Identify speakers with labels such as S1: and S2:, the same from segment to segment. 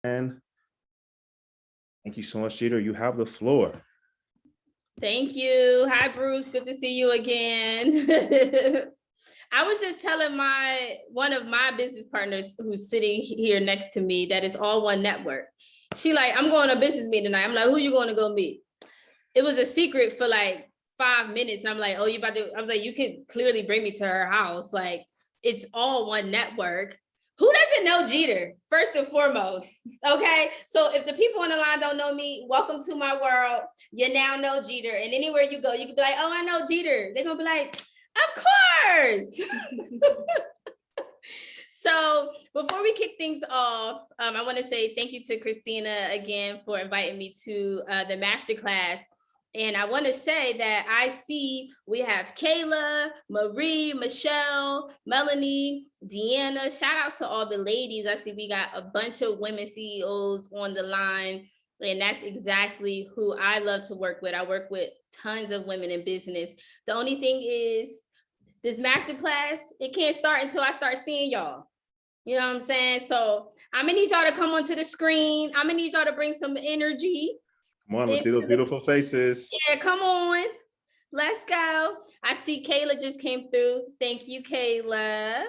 S1: And thank you so much, Jeter. You have the floor.
S2: Thank you. Hi, Bruce. Good to see you again. I was just telling one of my business partners who's sitting here next to me that it's all one network. She like, I'm going to a business meeting tonight. I'm like, who you going to go meet? It was a secret for like 5 minutes. And I'm like, oh, you about to, I was like, you could clearly bring me to her house. Like, it's all one network. Who doesn't know Jeter, first and foremost? Okay, so if the people on the line don't know me, welcome to my world. You now know Jeter, and anywhere you go, you can be like, oh, I know Jeter. They're gonna be like, of course. So before we kick things off, I want to say thank you to Christina again for inviting me to the masterclass. And I want to say that I see we have Kayla, Marie, Michelle, Melanie, Deanna. Shout out to all the ladies. I see we got a bunch of women CEOs on the line. And that's exactly who I love to work with. I work with tons of women in business. The only thing is this masterclass, it can't start until I start seeing y'all. You know what I'm saying? So I'm gonna need y'all to come onto the screen. I'm gonna need y'all to bring some energy.
S1: Come on, let's see those beautiful faces.
S2: Yeah, come on. Let's go. I see Kayla just came through. Thank you, Kayla.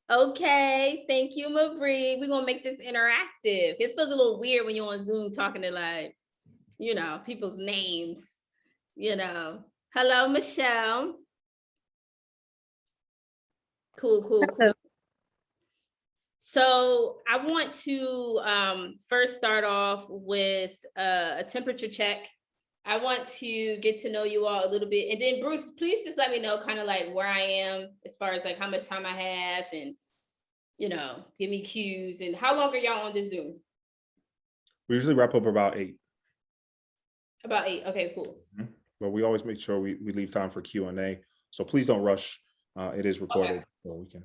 S2: Okay, thank you, Marie. We're gonna make this interactive. It feels a little weird when you're on Zoom talking to like, you know, people's names, you know. Hello, Michelle. Cool. So I want to first start off with a temperature check. I want to get to know you all a little bit. And then Bruce, please just let me know kind of like where I am as far as like how much time I have and, you know, give me cues. And how long are y'all on the Zoom?
S1: We usually wrap up about 8.
S2: About 8. Okay, cool.
S1: Mm-hmm. But we always make sure we leave time for Q&A. So please don't rush. It is recorded. Okay. So we can.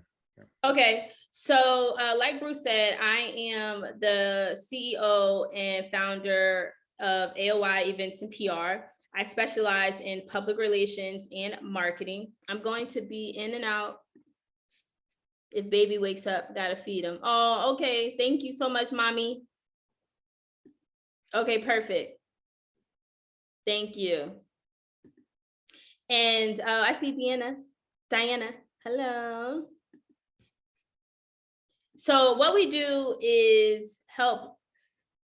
S2: Okay, so like Bruce said, I am the CEO and founder of AOI Events and PR. I specialize in public relations and marketing. I'm going to be in and out. If baby wakes up, gotta feed him. Oh, okay. Thank you so much, mommy. Okay, perfect. Thank you. And I see Diana. Hello. So what we do is help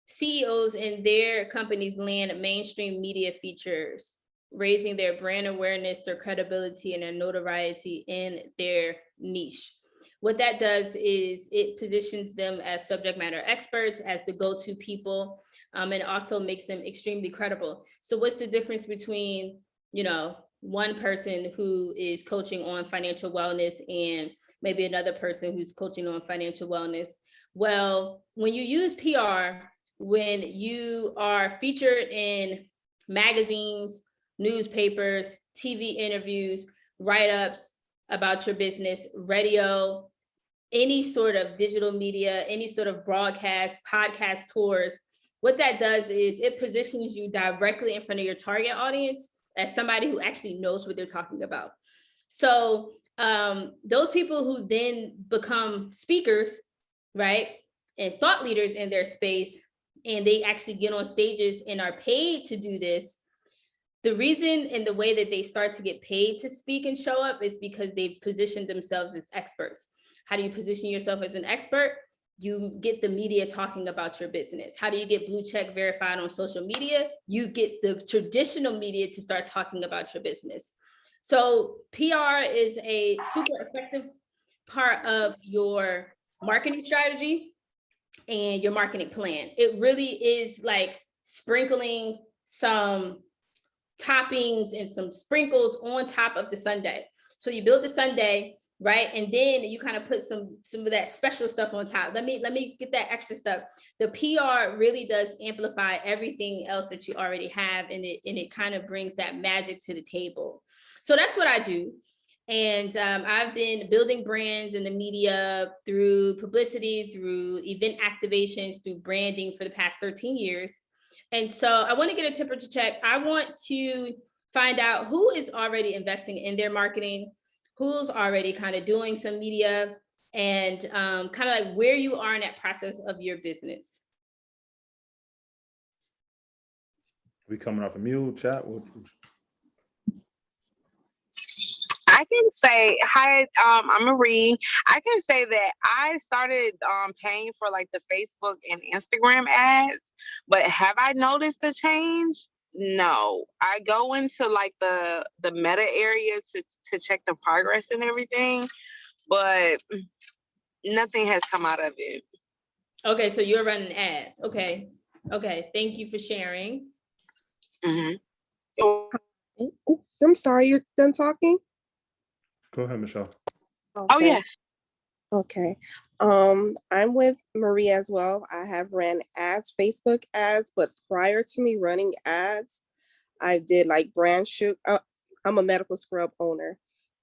S2: CEOs and their companies land mainstream media features, raising their brand awareness, their credibility, and their notoriety in their niche. What that does is it positions them as subject matter experts, as the go-to people, and also makes them extremely credible. So what's the difference between, you know, one person who is coaching on financial wellness and maybe another person who's coaching on financial wellness? Well, when you use PR, when you are featured in magazines, newspapers, TV interviews, write-ups about your business, radio, any sort of digital media, any sort of broadcast, podcast tours, what that does is it positions you directly in front of your target audience as somebody who actually knows what they're talking about. So those people who then become speakers, right, and thought leaders in their space, and they actually get on stages and are paid to do this, the reason and the way that they start to get paid to speak and show up is because they've positioned themselves as experts. How do you position yourself as an expert? You get the media talking about your business. How do you get blue check verified on social media? You get the traditional media to start talking about your business. So PR is a super effective part of your marketing strategy and your marketing plan. It really is like sprinkling some toppings and some sprinkles on top of the sundae. So you build the sundae, right? And then you kind of put some of that special stuff on top. Let me get that extra stuff. The PR really does amplify everything else that you already have, and it kind of brings that magic to the table. So that's what I do. And I've been building brands in the media through publicity, through event activations, through branding for the past 13 years. And so I want to get a temperature check. I want to find out who is already investing in their marketing, who's already kind of doing some media, and kind of like where you are in that process of your business.
S1: We coming off a mute, chat?
S3: I can say, hi, I'm Marie. I can say that I started paying for like the Facebook and Instagram ads, but have I noticed a change? No. I go into like the meta area to check the progress and everything, but nothing has come out of it.
S2: Okay, so you're running ads. Okay. Thank you for sharing.
S3: Mm-hmm.
S4: Oh, I'm sorry, you're done talking?
S1: Go ahead, Michelle.
S3: Oh, yes.
S4: Okay. I'm with Marie as well. I have ran ads, Facebook ads, but prior to me running ads, I did like brand shoot. I'm a medical scrub owner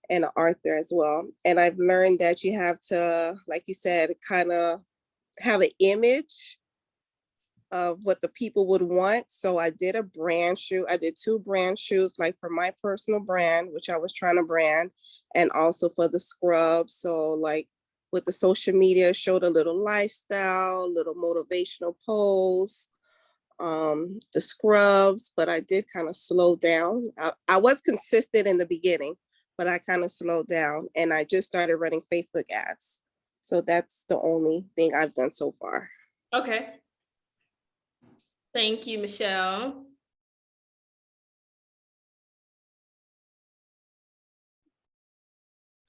S4: and an author as well. And I've learned that you have to, like you said, kind of have an image of what the people would want. So I did a brand shoot. I did 2 brand shoots, like for my personal brand, which I was trying to brand, and also for the scrub. So like with the social media, showed a little lifestyle, little motivational post, the scrubs, but I did kind of slow down. I was consistent in the beginning, but I kind of slowed down, and I just started running Facebook ads. So that's the only thing I've done so far.
S2: Okay. Thank you, Michelle.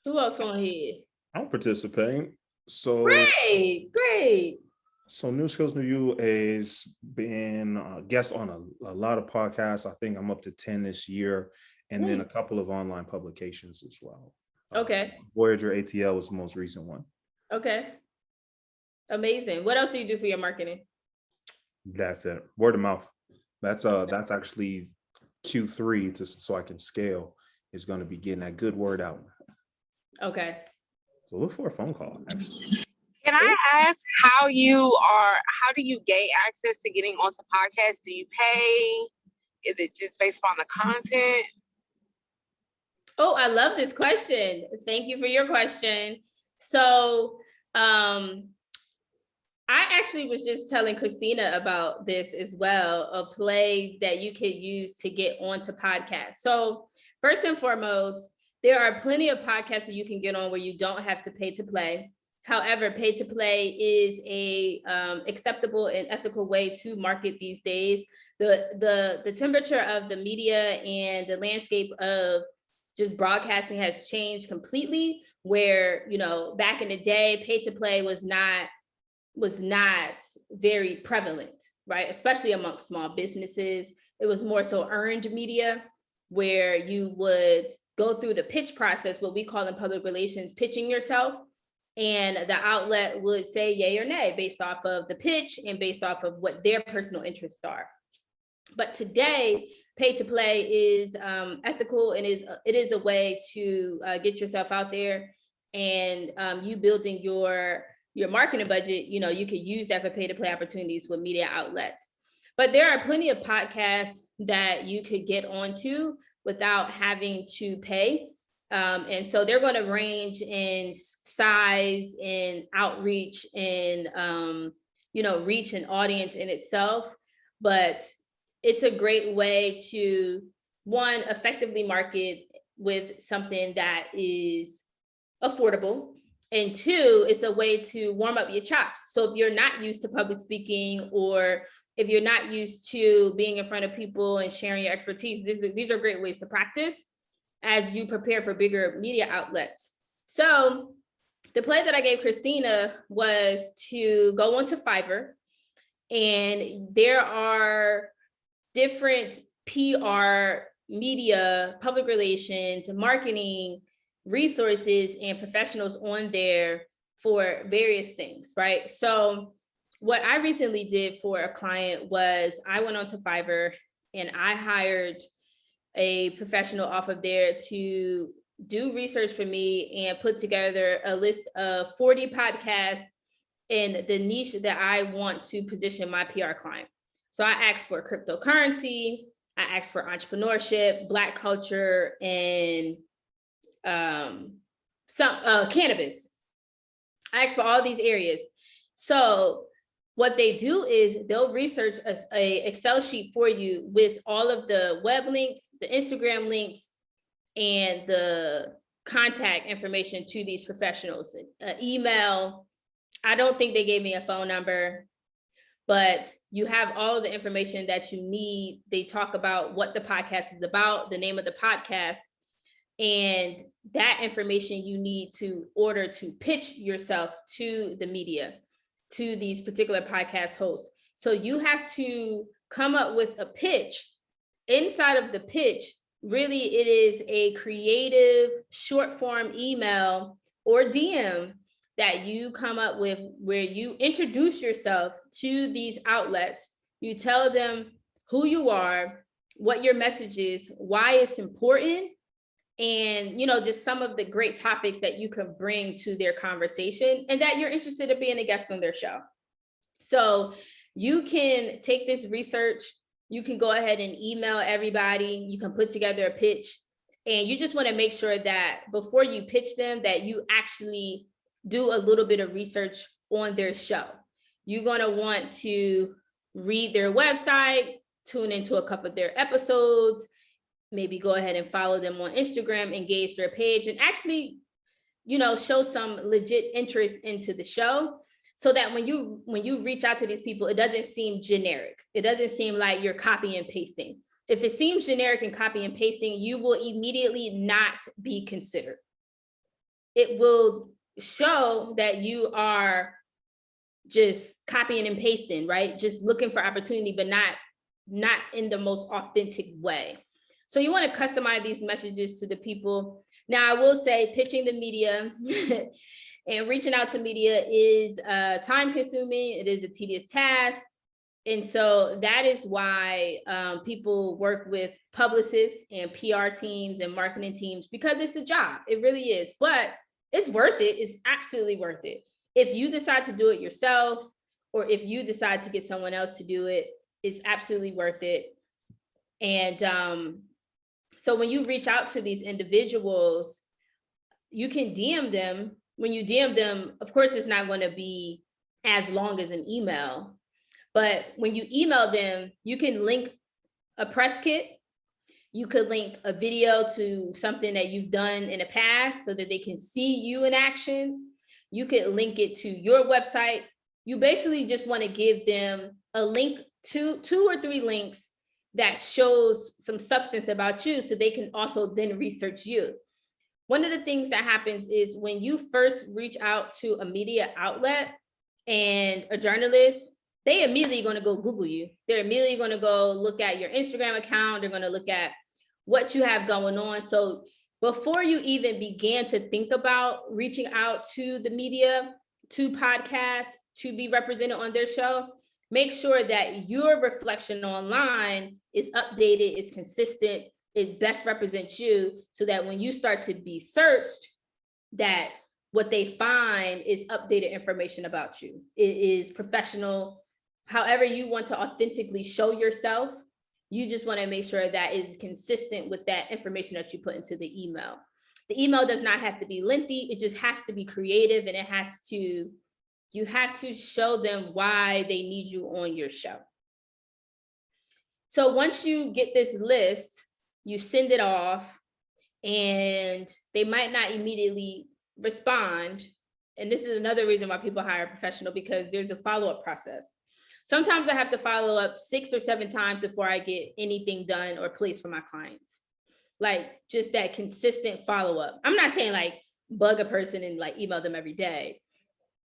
S2: Who else on here?
S1: I'm participating. So
S2: Great.
S1: So New Skills New You is been a guest on a lot of podcasts. I think I'm up to 10 this year, and then a couple of online publications as well.
S2: Okay.
S1: Voyager ATL was the most recent one.
S2: Okay. Amazing. What else do you do for your marketing?
S1: That's it. Word of mouth. That's actually Q3 so I can scale is going to be getting that good word out.
S2: Okay.
S1: So look for a phone call, actually.
S3: Can I ask how do you gain access to getting onto podcasts? Do you pay? Is it just based on the content?
S2: Oh, I love this question. Thank you for your question. So, I actually was just telling Christina about this as well, a play that you could use to get onto podcasts. So first and foremost, there are plenty of podcasts that you can get on where you don't have to pay to play. However, pay to play is a acceptable and ethical way to market these days. The temperature of the media and the landscape of just broadcasting has changed completely, where, you know, back in the day, pay to play was not very prevalent, right? Especially amongst small businesses. It was more so earned media, where you would go through the pitch process, what we call in public relations, pitching yourself. And the outlet would say yay or nay based off of the pitch and based off of what their personal interests are. But today, pay to play is ethical, and it is a way to get yourself out there, and you building your marketing budget. You know, you could use that for pay to play opportunities with media outlets. But there are plenty of podcasts that you could get onto without having to pay. And so they're going to range in size and outreach and, reach an audience in itself. But it's a great way to, one, effectively market with something that is affordable. And 2, it's a way to warm up your chops. So if you're not used to public speaking, or if you're not used to being in front of people and sharing your expertise, these are great ways to practice as you prepare for bigger media outlets. So the play that I gave Christina was to go onto Fiverr, and there are different PR, media, public relations, marketing resources and professionals on there for various things, right? So what I recently did for a client was I went onto Fiverr and I hired a professional off of there to do research for me and put together a list of 40 podcasts in the niche that I want to position my PR client. So I asked for cryptocurrency, I asked for entrepreneurship, Black culture, and some cannabis. I ask for all these areas. So what they do is they'll research a Excel sheet for you with all of the web links, the Instagram links, and the contact information to these professionals. Email, I don't think they gave me a phone number, but you have all of the information that you need. They talk about what the podcast is about, the name of the podcast, and that information you need to order to pitch yourself to the media, to these particular podcast hosts. So you have to come up with a pitch. Inside of the pitch, really it is a creative short form email or DM that you come up with where you introduce yourself to these outlets. You tell them who you are, what your message is, why it's important, and just some of the great topics that you can bring to their conversation, and that you're interested in being a guest on their show. So you can take this research, you can go ahead and email everybody, you can put together a pitch, and you just want to make sure that before you pitch them, that you actually do a little bit of research on their show. You're going to want to read their website, tune into a couple of their episodes, maybe go ahead and follow them on Instagram, engage their page, and actually, show some legit interest into the show, so that when you reach out to these people, it doesn't seem generic. It doesn't seem like you're copy and pasting. If it seems generic and copy and pasting, you will immediately not be considered. It will show that you are just copying and pasting, right? Just looking for opportunity, but not in the most authentic way. So you want to customize these messages to the people. Now, I will say pitching the media and reaching out to media is time consuming. It is a tedious task. And so that is why people work with publicists and PR teams and marketing teams, because it's a job. It really is. But it's worth it. It's absolutely worth it. If you decide to do it yourself, or if you decide to get someone else to do it, it's absolutely worth it. And so when you reach out to these individuals, you can DM them. When you DM them, of course, it's not going to be as long as an email. But when you email them, you can link a press kit. You could link a video to something that you've done in the past so that they can see you in action. You could link it to your website. You basically just want to give them a link to 2 or 3 links that shows some substance about you, so they can also then research you. One of the things that happens is when you first reach out to a media outlet and a journalist, they immediately going to go Google you. They're immediately going to go look at your Instagram account. They're going to look at what you have going on. So before you even began to think about reaching out to the media, to podcasts, to be represented on their show, make sure that your reflection online is updated, is consistent, it best represents you, so that when you start to be searched, that what they find is updated information about you. It is professional. However you want to authentically show yourself, you just want to make sure that is consistent with that information that you put into the email. The email does not have to be lengthy. It just has to be creative, and you have to show them why they need you on your show. So once you get this list, you send it off, and they might not immediately respond. And this is another reason why people hire a professional, because there's a follow-up process. Sometimes I have to follow up 6 or 7 times before I get anything done or placed for my clients. Like just that consistent follow-up. I'm not saying like bug a person and like email them every day,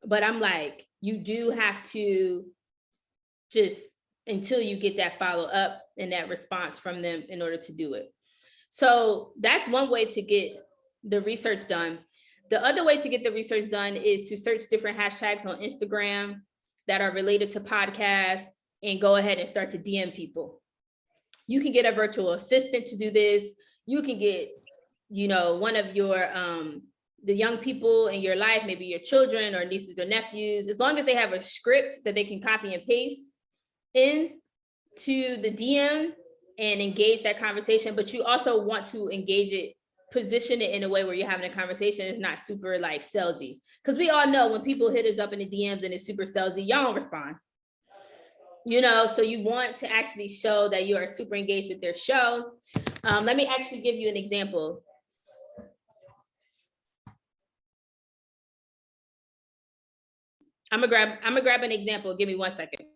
S2: but I'm like, you do have to just until you get that follow-up and that response from them in order to do it. So that's one way to get the research done. The other way to get the research done is to search different hashtags on Instagram that are related to podcasts and go ahead and start to DM people. You can get a virtual assistant to do this. You can get, one of your, the young people in your life, maybe your children or nieces or nephews, as long as they have a script that they can copy and paste into the DM and engage that conversation. But you also want to engage it position it in a way where you're having a conversation. It's not super like salesy. Because we all know when people hit us up in the DMs and it's super salesy, y'all don't respond. You know, so you want to actually show that you are super engaged with their show. Let me actually give you an example. I'm gonna grab an example. Give me 1 second.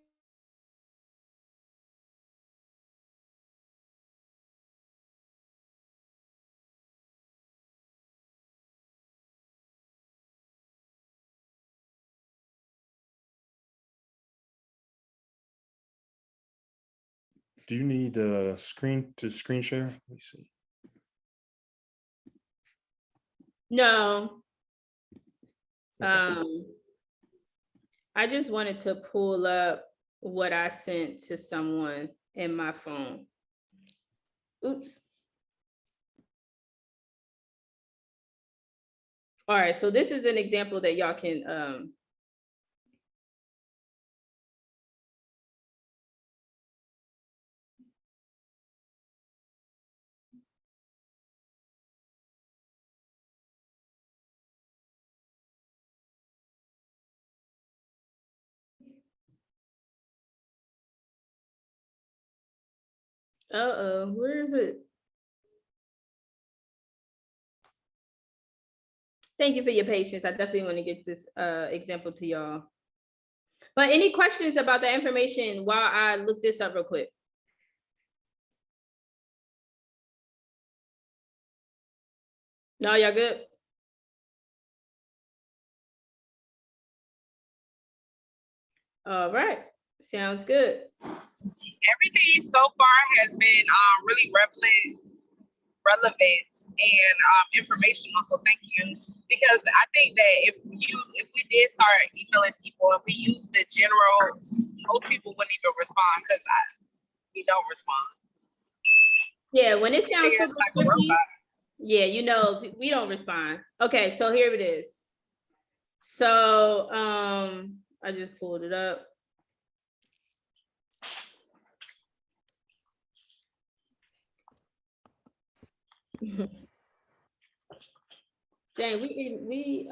S1: Do you need a screen share? Let me see.
S2: No. I just wanted to pull up what I sent to someone in my phone. Oops. All right, so this is an example that y'all can where is it? Thank you for your patience. I definitely want to get this example to y'all. But any questions about the information while I look this up real quick? No, y'all good? All right, sounds good.
S3: Everything so far has been really relevant and informational. So thank you, because I think that if we did start emailing people, if we use the general, most people wouldn't even respond because we don't respond.
S2: Yeah, when it sounds
S3: Yeah,
S2: super
S3: like a
S2: tricky,
S3: robot.
S2: yeah, you know, we don't respond. Okay, so here it is. So I just pulled it up. Dang, we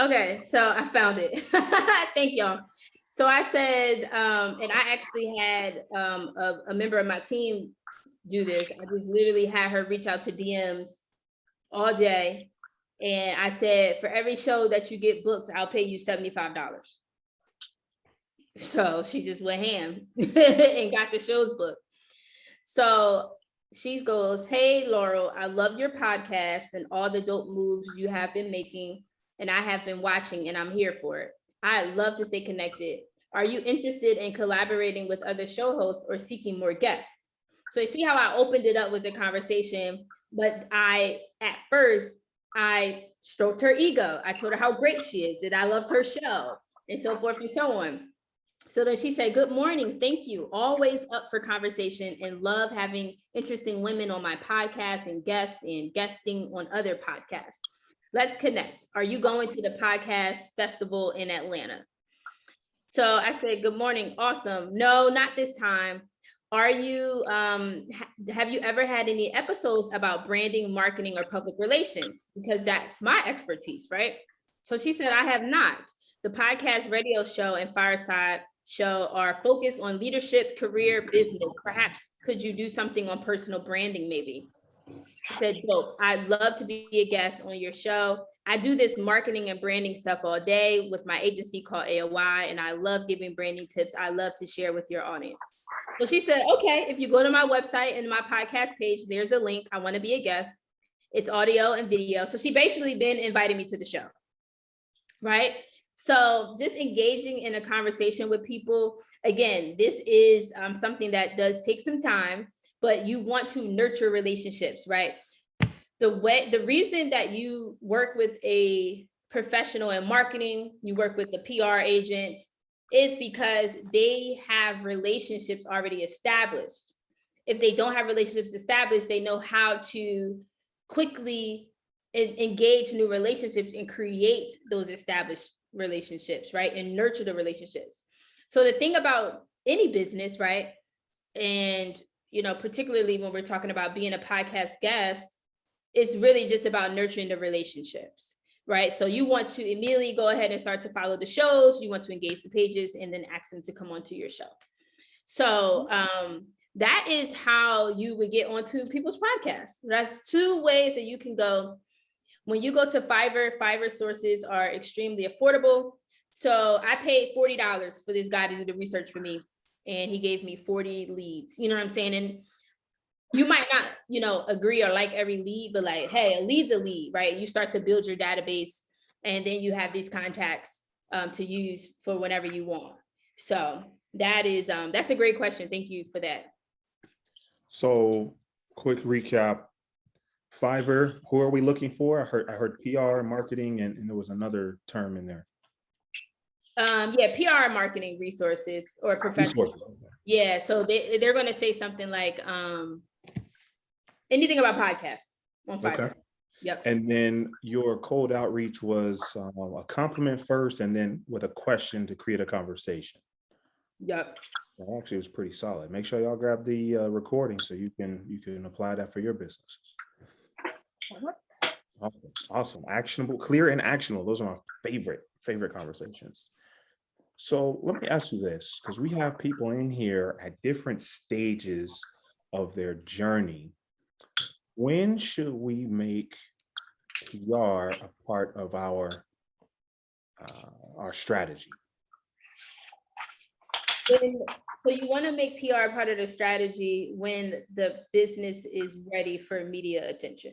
S2: okay, so I found it. Thank y'all. So I said, and I actually had a member of my team do this. I just literally had her reach out to DMs all day. And I said, for every show that you get booked, I'll pay you $75. So she just went ham and got the shows booked. So she goes, "Hey, Laurel, I love your podcast and all the dope moves you have been making. And I have been watching and I'm here for it. I love to stay connected. Are you interested in collaborating with other show hosts or seeking more guests?" So you see how I opened it up with the conversation, but at first, I stroked her ego. I told her how great she is, that I loved her show, and so forth and so on. So then she said, "Good morning. Thank you. Always up for conversation and love having interesting women on my podcast and guesting on other podcasts. Let's connect. Are you going to the podcast festival in Atlanta?" So I said, "Good morning. Awesome. No, not this time. Are you, have you ever had any episodes about branding, marketing, or public relations? Because that's my expertise, right?" So she said, "I have not. The podcast, radio show, and fireside show are focused on leadership, career, business. Perhaps could you do something on personal branding maybe?" I said, "Dope. I'd love to be a guest on your show. I do this marketing and branding stuff all day with my agency called AOY, and I love giving branding tips. I love to share with your audience." So she said, "Okay, if you go to my website and my podcast page, there's a link. I want to be a guest. It's audio and video." So she basically then invited me to the show, right? So just engaging in a conversation with people. Again, this is something that does take some time, but you want to nurture relationships, right? The reason that you work with a professional in marketing, you work with the PR agent, is because they have relationships already established. If they don't have relationships established, they know how to quickly engage new relationships and create those established relationships, right? And nurture the relationships. So the thing about any business, right? And, you know, particularly when we're talking about being a podcast guest, it's really just about nurturing the relationships, right? So you want to immediately go ahead and start to follow the shows, you want to engage the pages, and then ask them to come onto your show. So that is how you would get onto people's podcasts. That's two ways that you can go. When you go to Fiverr sources are extremely affordable. So I paid $40 for this guy to do the research for me, and he gave me 40 leads. You know what I'm saying? And you might not, you know, agree or like every lead, but like, hey, a lead's a lead, right? You start to build your database, and then you have these contacts to use for whenever you want. So that is, that's a great question. Thank you for that.
S1: So quick recap. Fiverr, who are we looking for? I heard PR, marketing, and there was another term in there.
S2: Yeah, PR marketing resources or professional.
S1: Resources.
S2: Yeah, so they're going to say something like anything about podcasts on Fiverr.
S1: Okay.
S2: Yep.
S1: And then your cold outreach was a compliment first, and then with a question to create a conversation.
S2: Yep.
S1: That actually was pretty solid. Make sure y'all grab the recording so you can apply that for your businesses. Awesome. Actionable, clear and actionable. Those are my favorite conversations. So let me ask you this, because we have people in here at different stages of their journey. When should we make PR a part of our strategy?
S2: So you want to make PR part of the strategy when the business is ready for media attention.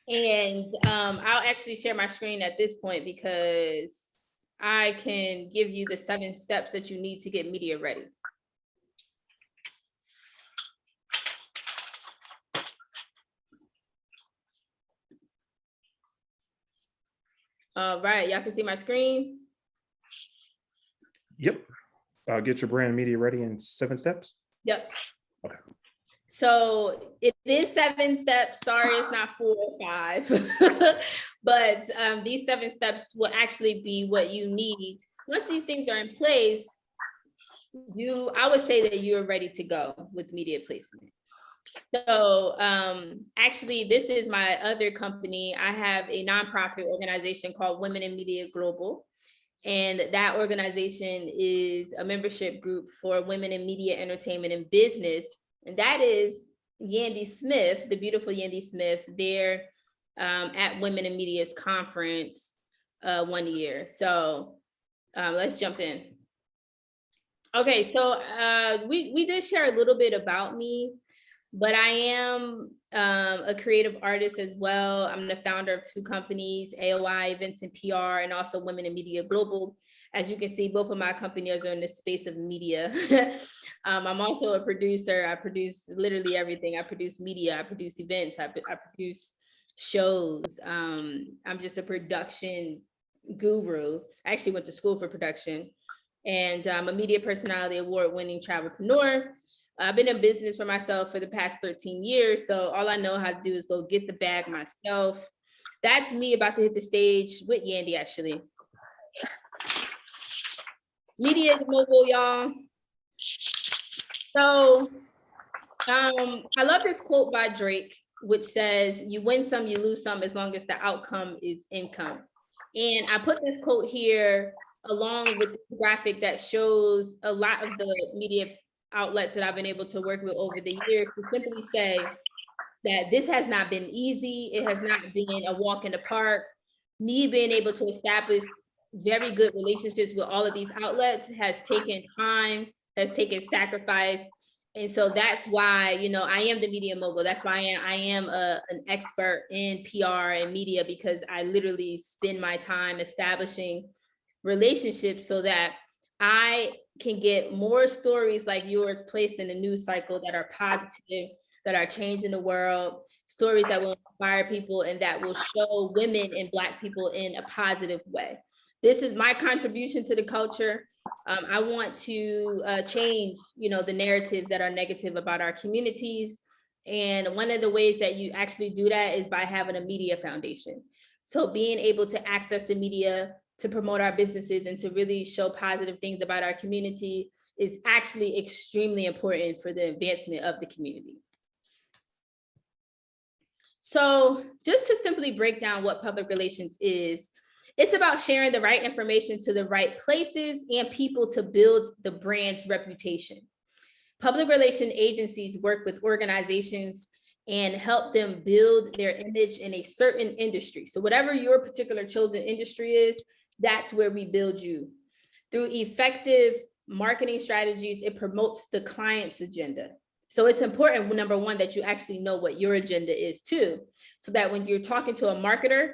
S2: And I'll actually share my screen at this point because I can give you the 7 steps that you need to get media ready. All right, y'all can see my screen.
S1: Yep. Get your brand media ready in 7 steps.
S2: Yep.
S1: Okay.
S2: So it is 7 steps. Sorry, it's not 4 or 5, but these 7 steps will actually be what you need. Once these things are in place, I would say that you're ready to go with media placement. So actually, this is my other company. I have a nonprofit organization called Women in Media Global. And that organization is a membership group for women in media, entertainment, and business. And that is Yandy Smith, the beautiful Yandy Smith, there at Women in Media's conference 1 year. So let's jump in. Okay, so we did share a little bit about me, but I am a creative artist as well. I'm the founder of 2 companies, AOI Events and PR, and also Women in Media Global. As you can see, both of my companies are in the space of media. I'm also a producer. I produce literally everything. I produce media, I produce events, I produce shows. I'm just a production guru. I actually went to school for production. And I'm a media personality award-winning travelpreneur. I've been in business for myself for the past 13 years. So all I know how to do is go get the bag myself. That's me about to hit the stage with Yandy, actually. Media is mobile, y'all. So I love this quote by Drake, which says, "You win some, you lose some, as long as the outcome is income." And I put this quote here along with the graphic that shows a lot of the media outlets that I've been able to work with over the years to simply say that this has not been easy. It has not been a walk in the park. Me being able to establish very good relationships with all of these outlets has taken time, has taken sacrifice. And so that's why, you know, I am the media mogul. That's why I am an expert in PR and media, because I literally spend my time establishing relationships so that I can get more stories like yours placed in the news cycle that are positive, that are changing the world, stories that will inspire people and that will show women and Black people in a positive way. This is my contribution to the culture. I want to change, the narratives that are negative about our communities. And one of the ways that you actually do that is by having a media foundation. So being able to access the media to promote our businesses and to really show positive things about our community is actually extremely important for the advancement of the community. So just to simply break down what public relations is, it's about sharing the right information to the right places and people to build the brand's reputation. Public relation agencies work with organizations and help them build their image in a certain industry. So whatever your particular chosen industry is, that's where we build you. Through effective marketing strategies, it promotes the client's agenda. So it's important, number one, that you actually know what your agenda is too, so that when you're talking to a marketer,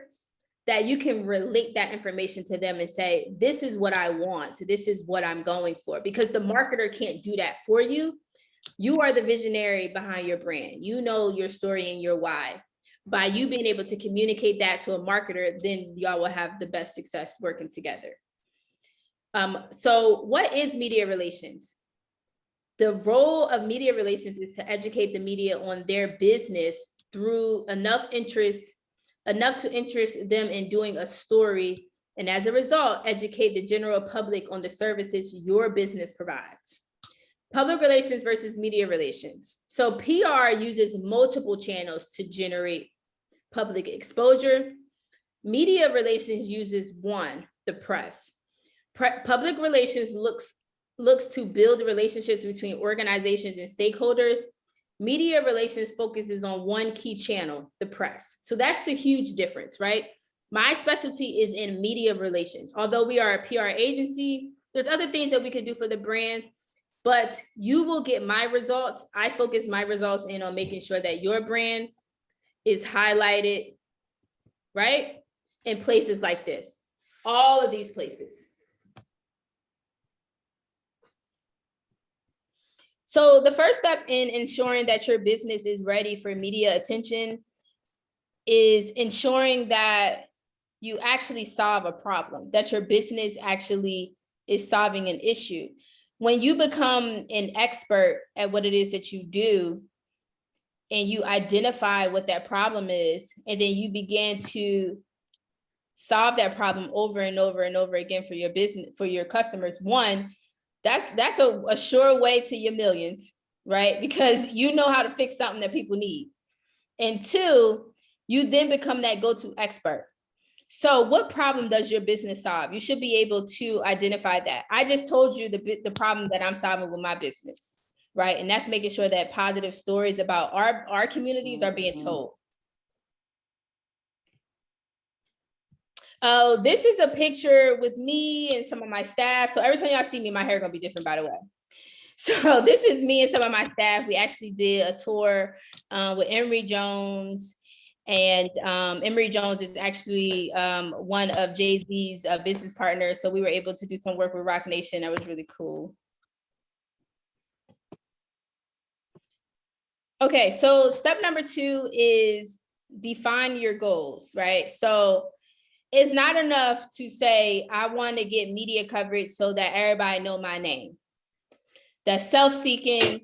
S2: that you can relate that information to them and say, this is what I want, this is what I'm going for, because the marketer can't do that for you. You are the visionary behind your brand. You know your story and your why. By you being able to communicate that to a marketer, then y'all will have the best success working together. So what is media relations? The role of media relations is to educate the media on their business through enough to interest them in doing a story, and as a result, educate the general public on the services your business provides. Public relations versus media relations. So PR uses multiple channels to generate public exposure. Media relations uses one, the press. Public relations looks to build relationships between organizations and stakeholders. Media relations focuses on one key channel, the press. So that's the huge difference, right? My specialty is in media relations. Although we are a PR agency, there's other things that we could do for the brand, but you will get my results. I focus my results in on making sure that your brand is highlighted, right? In places like this, all of these places. So the first step in ensuring that your business is ready for media attention is ensuring that you actually solve a problem, that your business actually is solving an issue. When you become an expert at what it is that you do, and you identify what that problem is, and then you begin to solve that problem over and over and over again for your business, for your customers, one, that's a sure way to your millions, right? Because you know how to fix something that people need. And two, you then become that go-to expert. So what problem does your business solve? You should be able to identify that. I just told you the problem that I'm solving with my business, right? And that's making sure that positive stories about our communities are being told. Oh, this is a picture with me and some of my staff. So every time y'all see me, my hair gonna be different, by the way. So this is me and some of my staff. We actually did a tour with Emory Jones. And Emory Jones is actually one of Jay-Z's business partners. So we were able to do some work with Rock Nation. That was really cool. Okay, so step number 2 is define your goals, right? So it's not enough to say, I want to get media coverage so that everybody know my name. That self-seeking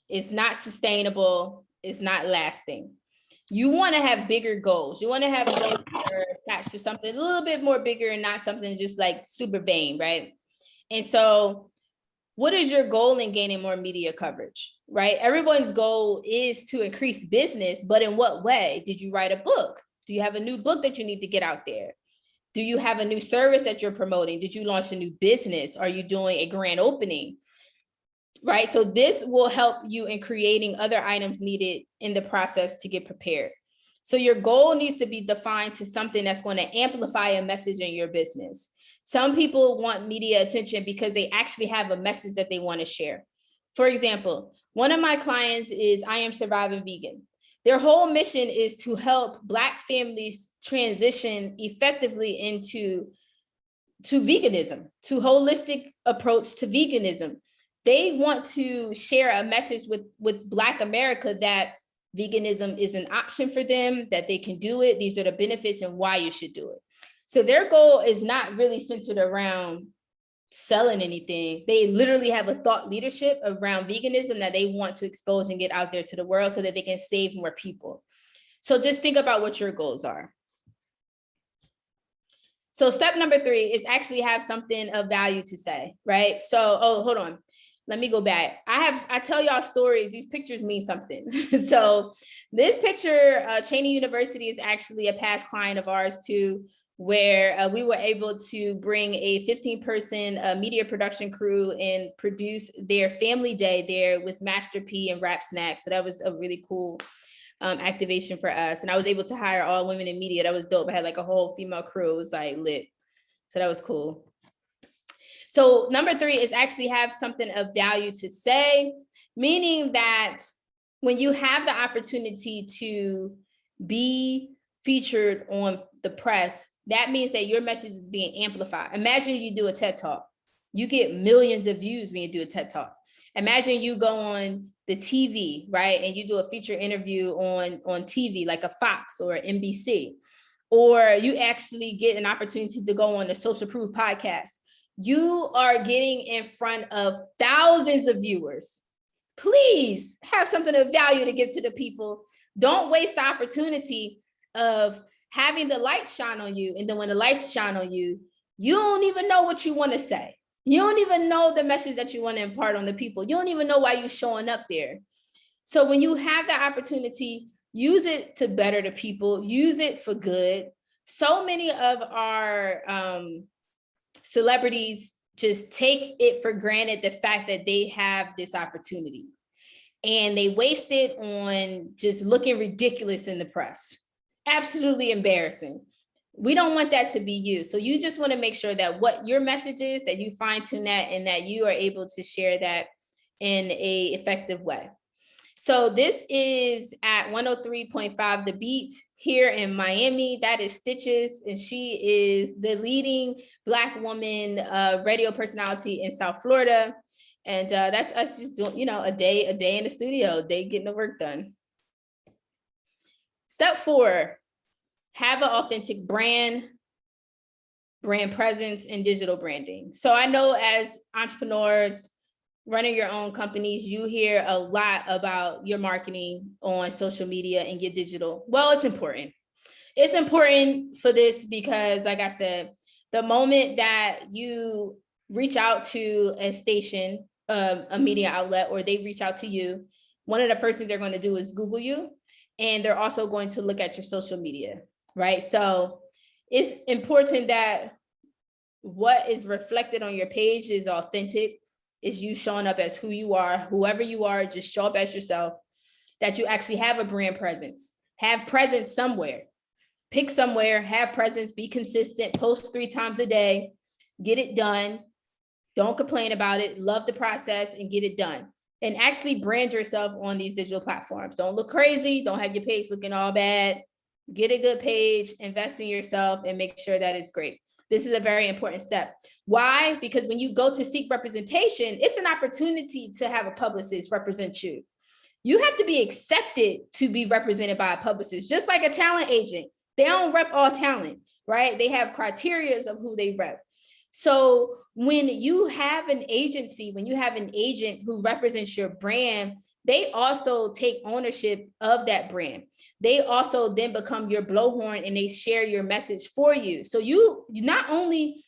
S2: is not sustainable, it's not lasting. You want to have bigger goals. You want to have goals that are attached to something a little bit more bigger and not something just like super vain, right? And so what is your goal in gaining more media coverage, right? Everyone's goal is to increase business, but in what way? Did you write a book? Do you have a new book that you need to get out there? Do you have a new service that you're promoting? Did you launch a new business? Are you doing a grand opening? Right, so this will help you in creating other items needed in the process to get prepared. So your goal needs to be defined to something that's going to amplify a message in your business. Some people want media attention because they actually have a message that they want to share. For example, one of my clients is I Am Surviving Vegan. Their whole mission is to help Black families transition effectively into veganism, to holistic approach to veganism. They want to share a message with Black America that veganism is an option for them, that they can do it. These are the benefits and why you should do it. So their goal is not really centered around selling anything. They literally have a thought leadership around veganism that they want to expose and get out there to the world so that they can save more people. So just think about what your goals are. So step number 3 is actually have something of value to say, right? So, oh, hold on. Let me go back. I tell y'all stories. These pictures mean something. So this picture, Cheney University is actually a past client of ours too, where we were able to bring a 15-person media production crew and produce their family day there with Master P and Rap Snacks. So that was a really cool activation for us. And I was able to hire all women in media. That was dope. I had like a whole female crew. It was like lit. So that was cool. So number 3 is actually have something of value to say, meaning that when you have the opportunity to be featured on the press, that means that your message is being amplified. Imagine you do a TED Talk. You get millions of views when you do a TED Talk. Imagine you go on the TV, right? And you do a feature interview on TV, like a Fox or NBC, or you actually get an opportunity to go on the Social Proof podcast. You are getting in front of thousands of viewers. Please have something of value to give to the people. Don't waste the opportunity of having the light shine on you. And then when the lights shine on you, you don't even know what you want to say. You don't even know the message that you want to impart on the people. You don't even know why you're showing up there. So when you have the opportunity, use it to better the people, use it for good. So many of our celebrities just take it for granted, the fact that they have this opportunity, and they waste it on just looking ridiculous in the press. Absolutely embarrassing. We don't want that to be you. So you just want to make sure that what your message is, that you fine tune that and that you are able to share that in a effective way. So this is at 103.5 The Beat here in Miami. That is Stitches, and she is the leading Black woman radio personality in South Florida. And that's us just doing, you know, a day in the studio, a day getting the work done. Step 4, have an authentic brand presence, and digital branding. So I know as entrepreneurs running your own companies, you hear a lot about your marketing on social media and your digital. Well, it's important. It's important for this because, like I said, the moment that you reach out to a station, a media outlet, or they reach out to you, one of the first things they're going to do is Google you. And they're also going to look at your social media, right? So it's important that what is reflected on your page is authentic, is you showing up as who you are, whoever you are, just show up as yourself, that you actually have a brand presence, have presence somewhere, pick somewhere, have presence, be consistent, post 3 times a day, get it done. Don't complain about it, love the process and get it done. And actually brand yourself on these digital platforms. Don't look crazy. Don't have your page looking all bad. Get a good page, invest in yourself, and make sure that it's great. This is a very important step. Why? Because when you go to seek representation, it's an opportunity to have a publicist represent you. You have to be accepted to be represented by a publicist, just like a talent agent. They don't rep all talent, right? They have criteria of who they rep. So when you have an agency, when you have an agent who represents your brand, they also take ownership of that brand. They also then become your blowhorn and they share your message for you. So you not only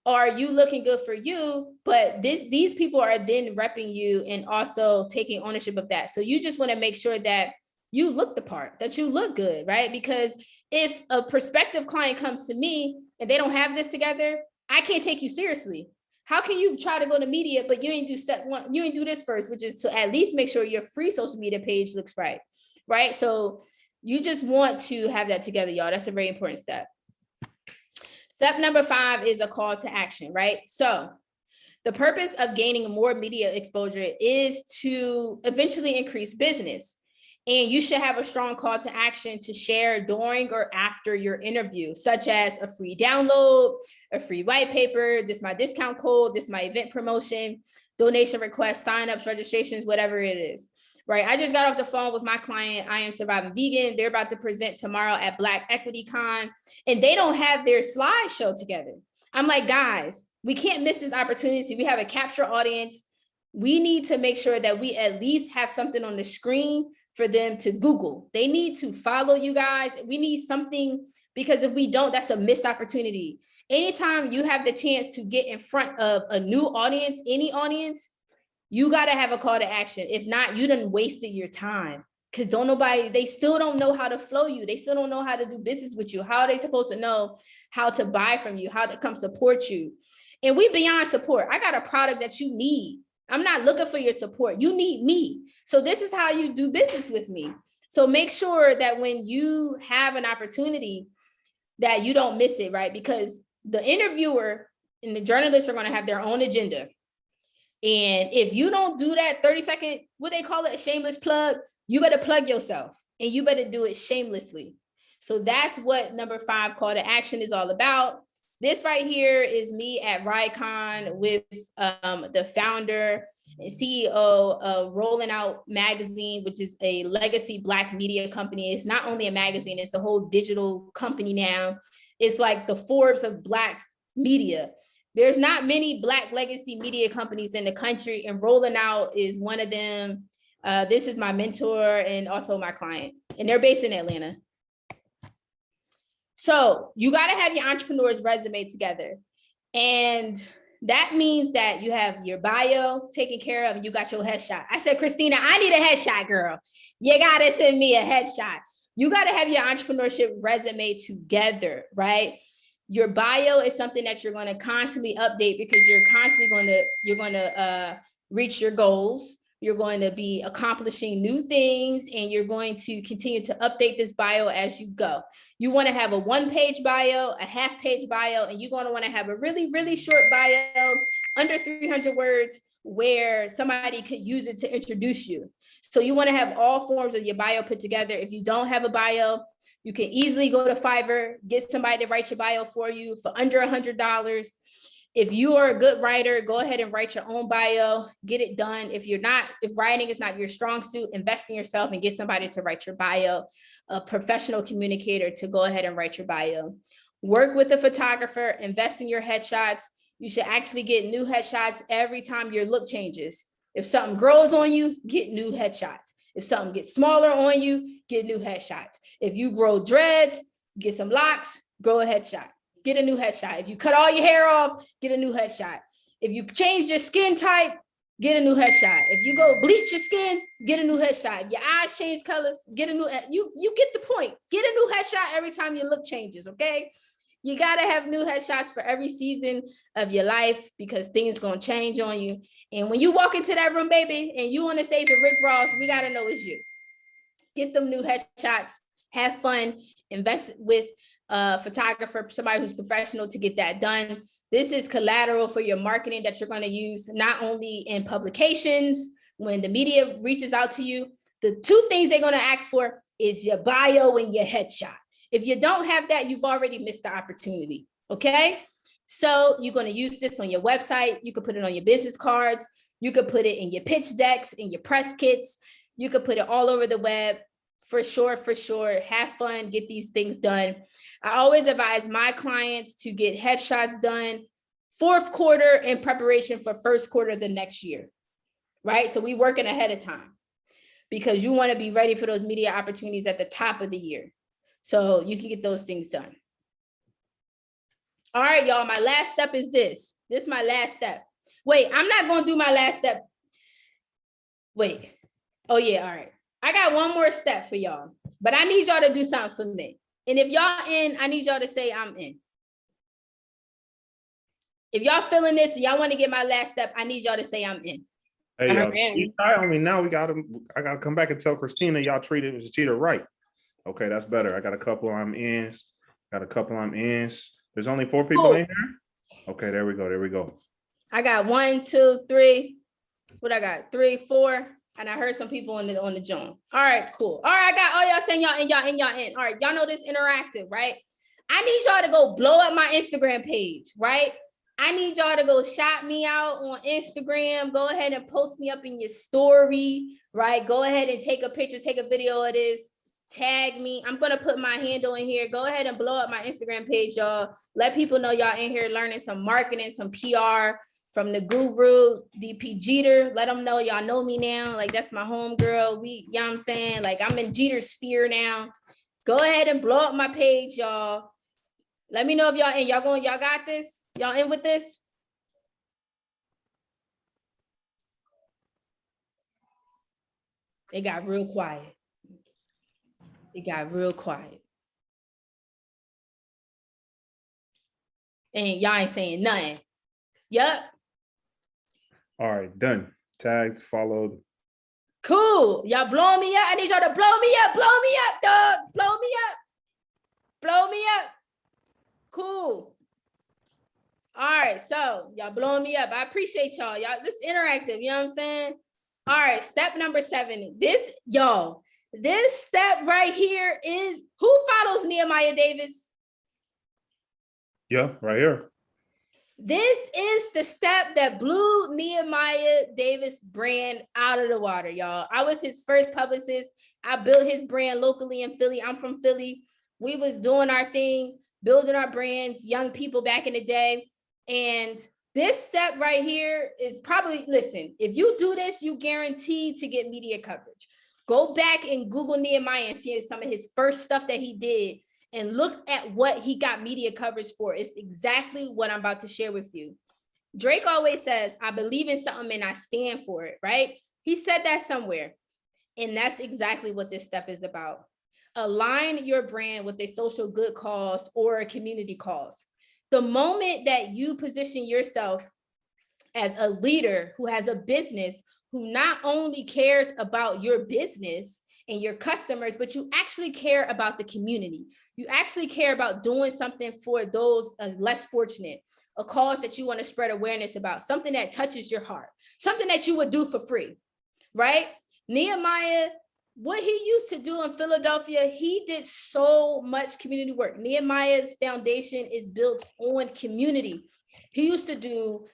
S2: are you looking good for you, but these people are then repping you and also taking ownership of that. So you just want to make sure that you look the part, that you look good, right? Because if a prospective client comes to me and they don't have this together, I can't take you seriously. How can you try to go to media, but you ain't do step 1, you ain't do this first, which is to at least make sure your free social media page looks right, right? So you just want to have that together, y'all. That's a very important step. Step number 5 is a call to action, right? So the purpose of gaining more media exposure is to eventually increase business. And you should have a strong call to action to share during or after your interview, such as a free download, a free white paper, this is my discount code, this is my event promotion. donation requests, sign-ups, registrations, whatever it is, right? I just got off the phone with my client, I Am Surviving Vegan. They're about to present tomorrow at Black Equity Con, and they don't have their slideshow together. I'm like, guys, we can't miss this opportunity. We have a capture audience. We need to make sure that we at least have something on the screen for them to Google. They need to follow you guys. We need something, because if we don't, that's a missed opportunity. Anytime you have the chance to get in front of a new audience, any audience, you got to have a call to action. If not, you done wasted your time, because they still don't know how to flow you. They still don't know how to do business with you. How are they supposed to know how to buy from you, how to come support you? And we beyond support. I got a product that you need. I'm not looking for your support. You need me. So this is how you do business with me. So make sure that when you have an opportunity that you don't miss it, right? Because the interviewer and the journalists are going to have their own agenda. And if you don't do that 30-second, what they call it, a shameless plug, you better plug yourself and you better do it shamelessly. So that's what number 5 call to action is all about. This right here is me at RideCon with the founder and CEO of Rolling Out Magazine, which is a legacy Black media company. It's not only a magazine, it's a whole digital company now. It's like the Forbes of Black media. There's not many Black legacy media companies in the country, and Rolling Out is one of them. This is my mentor and also my client, and they're based in Atlanta. So you got to have your entrepreneur's resume together. And that means that you have your bio taken care of and you got your headshot. I said, Christina, I need a headshot, girl. You got to send me a headshot. You got to have your entrepreneurship resume together, right? Your bio is something that you're going to constantly update, because you're constantly going to reach your goals. You're going to be accomplishing new things, and you're going to continue to update this bio as you go. You want to have a 1-page bio, a half-page bio, and you're going to want to have a really, really short bio, under 300 words, where somebody could use it to introduce you. So you want to have all forms of your bio put together. If you don't have a bio, you can easily go to Fiverr, get somebody to write your bio for you for under $100. If you are a good writer, go ahead and write your own bio, get it done. If writing is not your strong suit, invest in yourself and get somebody to write your bio, a professional communicator to go ahead and write your bio. Work with a photographer, invest in your headshots. You should actually get new headshots every time your look changes. If something grows on you, get new headshots. If something gets smaller on you, get new headshots. If you grow dreads, get some locks, grow a headshot. Get a new headshot. If you cut all your hair off, get a new headshot. If you change your skin type, get a new headshot. If you go bleach your skin, get a new headshot. If your eyes change colors, get a new, you get the point. Get a new headshot every time your look changes, okay? You gotta have new headshots for every season of your life, because things gonna change on you. And when you walk into that room, baby, and you on the stage with Rick Ross, we gotta know it's you. Get them new headshots, have fun, invest with a photographer, somebody who's professional to get that done. This is collateral for your marketing that you're going to use not only in publications, when the media reaches out to you. The 2 things they're going to ask for is your bio and your headshot. If you don't have that, you've already missed the opportunity, okay? So you're going to use this on your website. You could put it on your business cards. You could put it in your pitch decks, in your press kits. You could put it all over the web. For sure, for sure. Have fun, get these things done. I always advise my clients to get headshots done 4th quarter in preparation for 1st quarter of the next year, right? So we working ahead of time, because you want to be ready for those media opportunities at the top of the year. So you can get those things done. All right, y'all, my last step is this. This is my last step. Wait, I'm not going to do my last step. Wait. Oh, yeah, all right. I got one more step for y'all, but I need y'all to do something for me. And if y'all in, I need y'all to say I'm in. If y'all feeling this and y'all want to get my last step, I need y'all to say I'm in.
S1: Hey, you I mean, now I gotta come back and tell Christina y'all treated Ms. Jeter right. Okay, that's better. I got a couple I'm ins. There's only 4 people in here. Okay, there we go. I
S2: got 1, 2, 3. What I got? 3, 4. And I heard some people on the joint. All right, cool. All right, I got all y'all saying y'all in. All right, y'all know this interactive, right? I need y'all to go blow up my Instagram page, right? I need y'all to go shout me out on Instagram. Go ahead and post me up in your story, right? Go ahead and take a picture, take a video of this, tag me. I'm gonna put my handle in here. Go ahead and blow up my Instagram page, y'all. Let people know y'all in here learning some marketing, some PR from the guru, DP Jeter. Let them know y'all know me now. Like, that's my home girl. You know what I'm saying? Like, I'm in Jeter's sphere now. Go ahead and blow up my page, y'all. Let me know if y'all in. Y'all got this? Y'all in with this? It got real quiet. It got real quiet. And y'all ain't saying nothing. Yup.
S1: All right, done. Tagged, followed.
S2: Cool. Y'all blowing me up. I need y'all to blow me up. Blow me up, dog. Blow me up. Blow me up. Cool. All right, so y'all blowing me up. I appreciate y'all. Y'all, this is interactive, you know what I'm saying? All right, step number 7. This step right here is, who follows Nehemiah Davis?
S1: Yeah, right here.
S2: This is the step that blew Nehemiah Davis brand out of the water, y'all. I was his first publicist. I built his brand locally in Philly. I'm from Philly. We was doing our thing, building our brands, young people back in the day. And this step right here is probably, listen, if you do this, you guaranteed to get media coverage. Go back and Google Nehemiah and see some of his first stuff that he did and look at what he got media coverage for. It's exactly what I'm about to share with you. Drake always says, I believe in something and I stand for it, right? He said that somewhere. And that's exactly what this step is about. Align your brand with a social good cause or a community cause. The moment that you position yourself as a leader who has a business, who not only cares about your business and your customers, but you actually care about the community. You actually care about doing something for those less fortunate, a cause that you want to spread awareness about, something that touches your heart, something that you would do for free, right? Nehemiah, what he used to do in Philadelphia, he did so much community work. Nehemiah's foundation is built on community. He used to do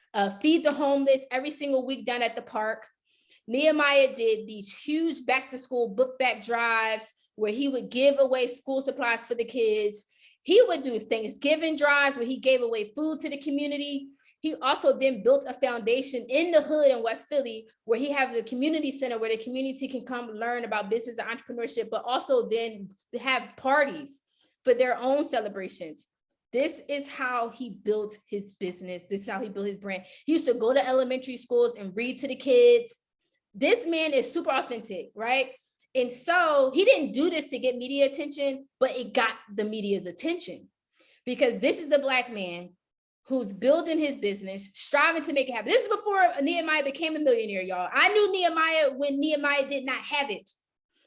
S2: feed the homeless every single week down at the park. Nehemiah did these huge back to school book bag drives where he would give away school supplies for the kids. He would do Thanksgiving drives where he gave away food to the community. He also then built a foundation in the hood in West Philly where he has a community center where the community can come learn about business and entrepreneurship, but also then have parties for their own celebrations. This is how he built his business. This is how he built his brand. He used to go to elementary schools and read to the kids. This man is super authentic, right? And so he didn't do this to get media attention, but it got the media's attention because this is a Black man who's building his business, striving to make it happen. This is before Nehemiah became a millionaire, y'all. I knew Nehemiah when Nehemiah did not have it.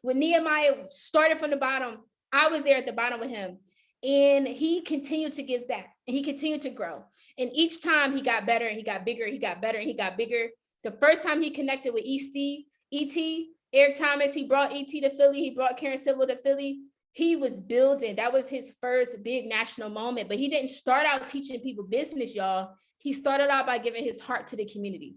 S2: When Nehemiah started from the bottom, I was there at the bottom with him. And he continued to give back and he continued to grow. And each time he got better and he got bigger, he got better and he got bigger. The first time he connected with E.T., Eric Thomas, he brought E.T. to Philly. He brought Karen Civil to Philly. He was building. That was his first big national moment. But he didn't start out teaching people business, y'all. He started out by giving his heart to the community,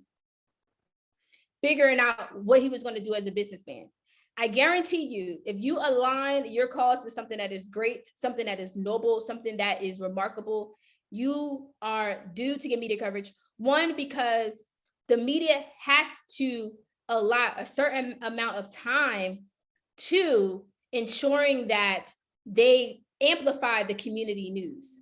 S2: figuring out what he was going to do as a businessman. I guarantee you, if you align your cause with something that is great, something that is noble, something that is remarkable, you are due to get media coverage. One, because the media has to allot a certain amount of time to ensuring that they amplify the community news.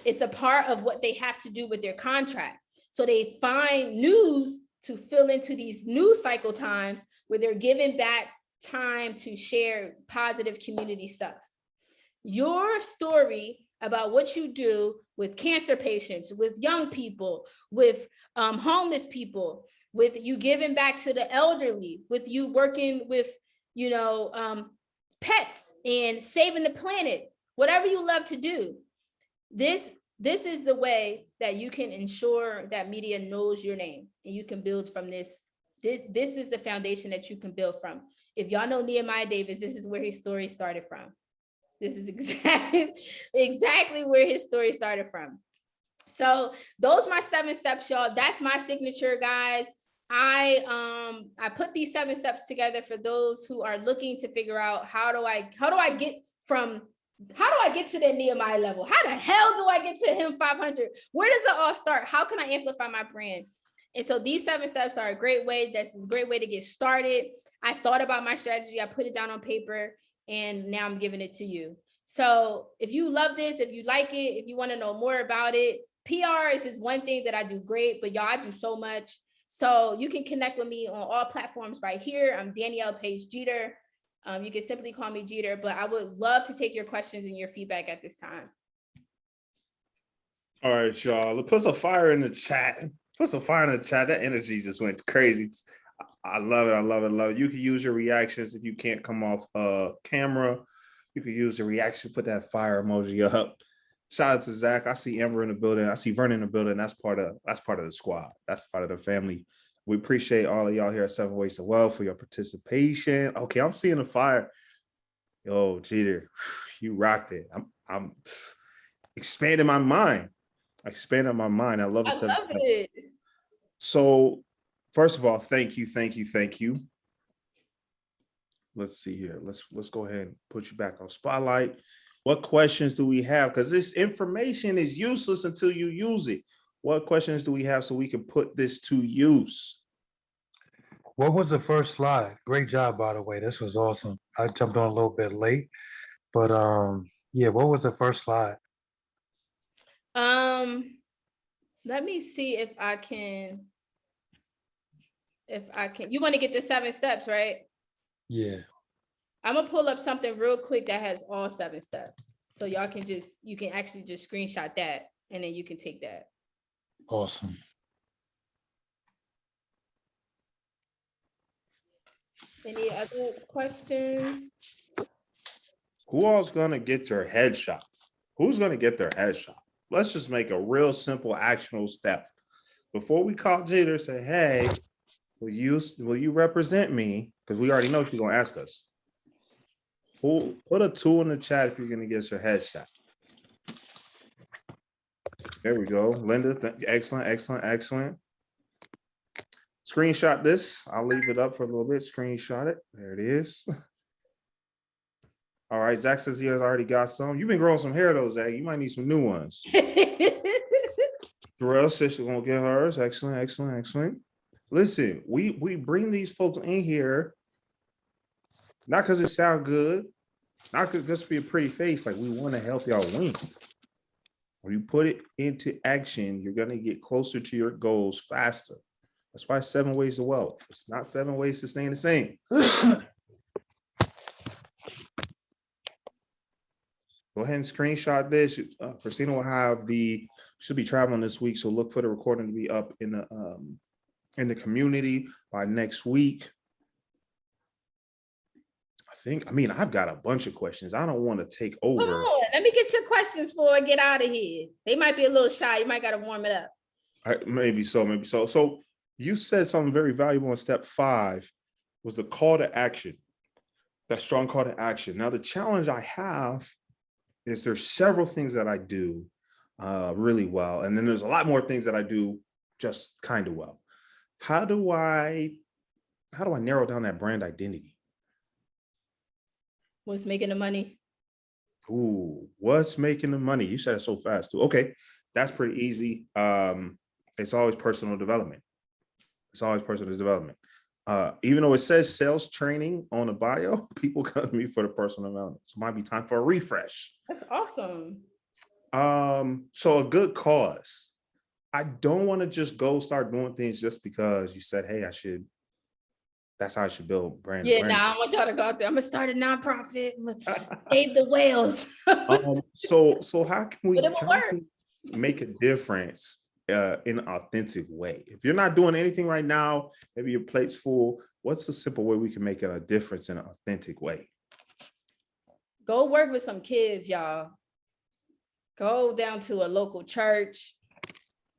S2: It's a part of what they have to do with their contract. So they find news to fill into these news cycle times where they're giving back time to share positive community stuff. Your story about what you do with cancer patients, with young people, with homeless people, with you giving back to the elderly, with you working with, pets and saving the planet, whatever you love to do. This is the way that you can ensure that media knows your name and you can build from this. This is the foundation that you can build from. If y'all know Nehemiah Davis, this is where his story started from. This is exactly where his story started from. So those are my 7 steps, y'all. That's my signature, guys. I put these 7 steps together for those who are looking to figure out how do I get to that Nehemiah level? How the hell do I get to him 500? Where does it all start? How can I amplify my brand? And so these 7 steps are a great way. This is a great way to get started. I thought about my strategy. I put it down on paper, and now I'm giving it to you. So if you love this, if you like it, if you want to know more about it, PR is just one thing that I do great, but y'all, I do so much. So you can connect with me on all platforms right here. I'm Danielle Page Jeter. You can simply call me Jeter, but I would love to take your questions and your feedback at this time.
S1: All right, y'all. Let's put some fire in the chat. Put some fire in the chat. That energy just went crazy. I love it. I love it. I love it. You can use your reactions if you can't come off camera. You can use the reaction, put that fire emoji up. Shout out to Zach. I see Amber in the building. I see Vernon in the building. That's part of the squad. That's part of the family. We appreciate all of y'all here at 7 Ways to Wealth for your participation. Okay, I'm seeing the fire. Yo, Jeter, you rocked it. I'm expanding my mind. I love the 7
S2: love it.
S1: So, first of all, thank you. Let's see here. Let's go ahead and put you back on spotlight. What questions do we have? Because this information is useless until you use it. What questions do we have so we can put this to use?
S5: What was the first slide? Great job, by the way. This was awesome. I jumped on a little bit late, but yeah, what was the first slide?
S2: Let me see if I can. You want to get the 7 steps, right?
S5: Yeah.
S2: I'm gonna pull up something real quick that has all 7 steps. So y'all can you can actually just screenshot that, and then you can take that.
S5: Awesome.
S2: Any other questions?
S1: Who all's gonna get their headshots? Who's gonna get their headshot? Let's just make a real simple actionable step. Before we call Jeter, say, hey, will you represent me? Because we already know she's gonna ask us. Who put a 2 in the chat if you're gonna get your headshot. There we go. Linda, excellent. Screenshot this. I'll leave it up for a little bit. Screenshot it. There it is. All right, Zach says he has already got some. You've been growing some hair though, Zach. You might need some new ones. Thorell says she's gonna get hers. Excellent. Listen, we bring these folks in here not because it sounds good, not because just be a pretty face. Like, we want to help y'all win. When you put it into action, you're gonna get closer to your goals faster. That's why 7 Ways to Wealth. It's not 7 ways to staying the same. Go ahead and screenshot this. Christina will have should be traveling this week, so look for the recording to be up in the community by next week. I've got a bunch of questions. I don't want to take over.
S2: Come on, let me get your questions before I get out of here. They might be a little shy. You might got to warm it up.
S1: All right, maybe so. So you said something very valuable in step 5 was the call to action, that strong call to action. Now, the challenge I have is there's several things that I do really well. And then there's a lot more things that I do just kind of well. How do I narrow down that brand identity?
S2: What's making the money?
S1: Ooh, what's making the money? You said it so fast too. Okay, that's pretty easy. It's always personal development. Even though it says sales training on the bio, people come to me for the personal development. So it might be time for a refresh.
S2: That's awesome.
S1: So a good cause. I don't want to just go start doing things just because you said, hey, that's how I should build brand.
S2: Yeah, I want y'all to go out there. I'm gonna start a nonprofit. I'm gonna save the whales.
S1: So how can we make a difference in an authentic way? If you're not doing anything right now, maybe your plate's full. What's a simple way we can make it a difference in an authentic way?
S2: Go work with some kids, y'all. Go down to a local church.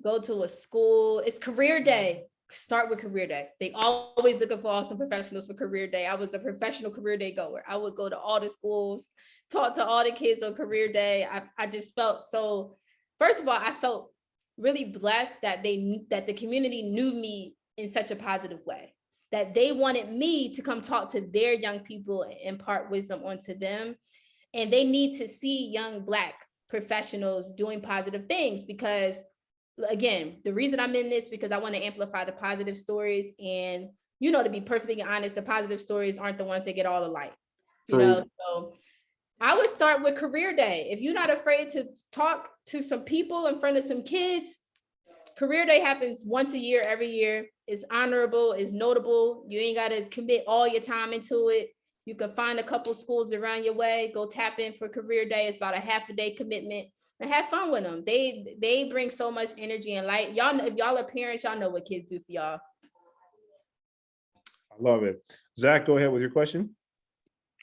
S2: Go to a school. It's career day. Start with career day. They always looking for awesome professionals for career day. I was a professional career day goer. I would go to all the schools, talk to all the kids on career day. I just felt so, first of all, I felt really blessed that that the community knew me in such a positive way, that they wanted me to come talk to their young people and impart wisdom onto them. And they need to see young Black professionals doing positive things, because again, the reason I'm in this, because I want to amplify the positive stories. And, you know, to be perfectly honest, the positive stories aren't the ones that get all the light, you know? So I would start with career day. If you're not afraid to talk to some people in front of some kids, career day happens once a year, every year. It's honorable, it's notable. You ain't got to commit all your time into it. You can find a couple schools around your way, go tap in for career day. It's about a half a day commitment, and have fun with them. They bring so much energy and light. Y'all know, if y'all are parents, y'all know what kids do for y'all.
S1: I love it. Zach, go ahead with your question.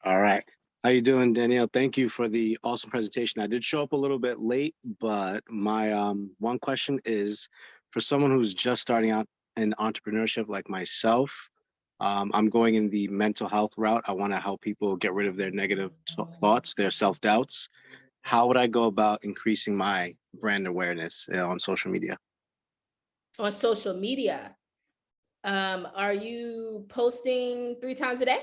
S6: All right. How you doing, Danielle? Thank you for the awesome presentation. I did show up a little bit late, but my one question is for someone who's just starting out in entrepreneurship like myself. I'm going in the mental health route. I want to help people get rid of their negative thoughts, their self-doubts. How would I go about increasing my brand awareness on social media?
S2: On social media, are you posting 3 times a day?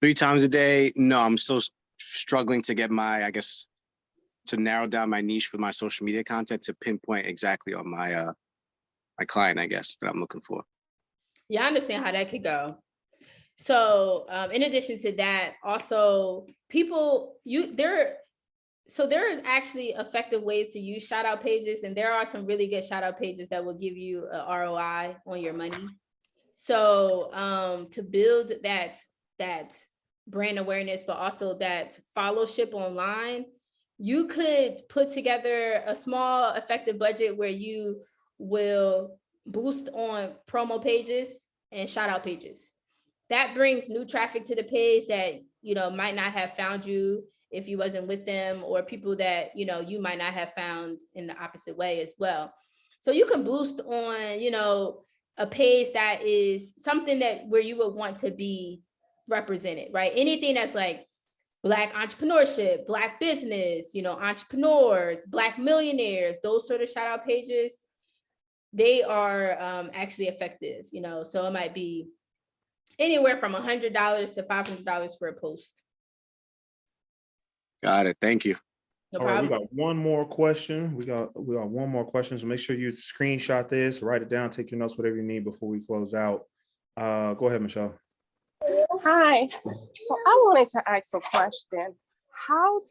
S6: 3 times a day? No, I'm still struggling to get my, I guess, to narrow down my niche for my social media content to pinpoint exactly on my my client, I guess, that I'm looking for.
S2: Yeah, I understand how that could go. So in addition to that, also people, there are actually effective ways to use shout out pages, and there are some really good shout out pages that will give you a ROI on your money. So to build that brand awareness, but also that followership online, you could put together a small effective budget where you will boost on promo pages and shout out pages. That brings new traffic to the page that, you know, might not have found you if you wasn't with them, or people that, you know, you might not have found in the opposite way as well. So you can boost on, you know, a page that is something that where you would want to be represented, right? Anything that's like Black entrepreneurship, Black business, you know, entrepreneurs, Black millionaires, those sort of shout out pages, they are actually effective, you know, so it might be anywhere from $100 to $500 for a post.
S6: Got it. Thank you.
S2: No
S1: All right,
S2: problem.
S1: we got one more question. We got one more question. So make sure you screenshot this, write it down, take your notes, whatever you need before we close out. Go ahead, Michelle.
S4: Hi. So I wanted to ask a question. How